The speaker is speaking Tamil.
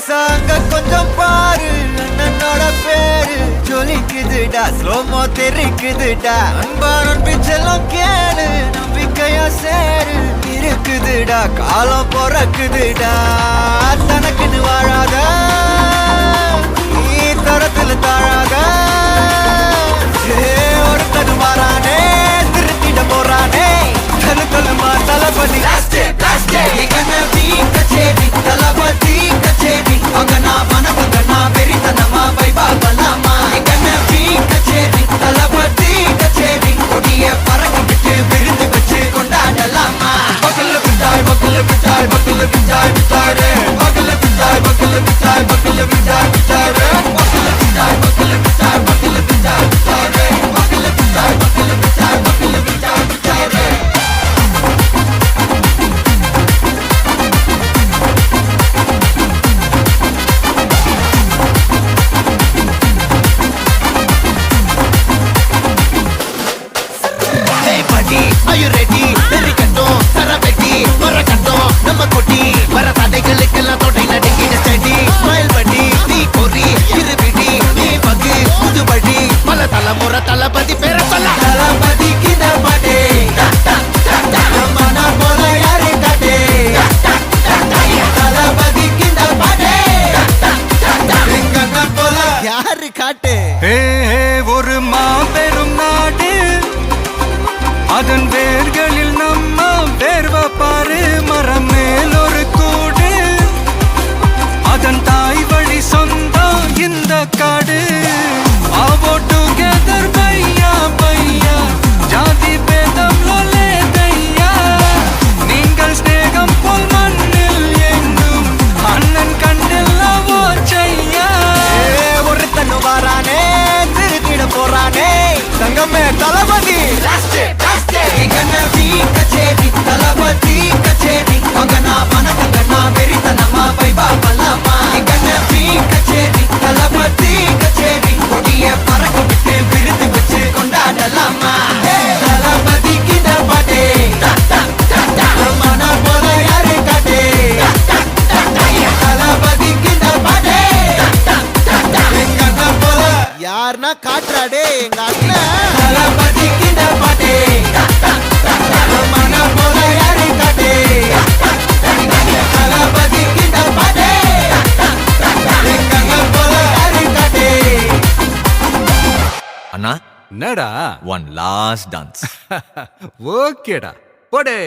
சாங்க கொஞ்சம் பாரு, அண்ணனோட பேரு ஜொலிக்குதுடா, ஸ்லோமோ தெரிக்குதுடா. அன்பாரன் பிச்செல்லாம் கேளு, நம்பிக்கையா சேரு, இருக்குதுடா, காலம் பொறக்குதுடா. தனக்குன்னு வாழாத, நீ தரத்துல தாழாத. ஒருத்தனு மாறானே, திருத்திட போறானே, தனு தலுமா தளபதி. கச்சேரி தளபதி கச்சேரி, அங்கனா வனக்கங்கனா வெறித்தனமா வைபா பலாமா. கச்சேரி தளபதி கச்சேரி, கொடிய பறக்க விட்டு விருந்து வச்சு கொண்டாடலாமா. பக்கல்ல விட்டாய் பக்கல்ல விட்டாய் பக்கல்ல விட்டாய் விட்டாரு, பக்கல்ல விட்டாய் பக்கல்ல விட்டாய் பக்கல்ல விட்டாய் விட்டாரு, பக்கல்ல விட்டாய் பக்கல்ல விட்டாய் பக்கல்ல விட்டாய் விட்டாரு, பக்கல்ல விட்டாய் பக்கல்ல விட்டாய் பக்கல்ல விட்டாய் விட்டாரு. Are you ready? வெறிக்கட்டும் சரவெட்டி மரக்கட்டும் நம்ம கொட்டி வர தடைகளுக்கெல்லாம் தொட்டை நடுங்கின செடி. ஸ்மைல் பண்ணி நீ பொறி இருவிடி நீ பகு புதுபடி, பல தலைமுறை தளபதி பேர சொல்ல. தளபதிக்கு இந்த பாட்டே மன போல யாரு காட்டே, தளபதிக்கு இந்த பாட்டே எங்க போல யாரு காட்டு. ஒரு மாபெரும் நாடு, அதன் வேர்களில் நம்ம வேர்வ பாரு. மரம் மேல் ஒரு கூடு, அதன் தாய் வழி சொந்தம் இந்த காடு. ஆவோ டுகெதர் பையா பையா, ஜாதி பேதம் லோலே தையா. நீங்கள் ஸ்நேகம் போல் மண்ணில் எங்கும், அண்ணன் கண்ணில் அவோ செய்யா. ஒருத்தனு வாரானே, திருத்திட போறானே, தங்கமே தளபதி. கச்சேரி தளபதி கச்சேரி, அங்கனா வனக்கங்கனா வெறித்தனமா வைபா பலாமா. கச்சேரி தளபதி கச்சேரி, கொடிய பறக்க விட்டு விருந்து வச்சு கொண்டாடலாமா. தளபதிக்கு இந்த பாட்டே மன போல யாரு காட்டே, தளபதிக்கு இந்த பாட்டே எங்க போல யாருன்னா காட்டுறாடே எங்க அண்ணன். தளபதிக்கு இந்த பாட்டே மன போல யாரு காட்டே, தளபதிக்கு இந்த பாட்டே எங்க போல யாரு காட்டே. அண்ணா என்னடா one last dance. ஓகேடா போடே.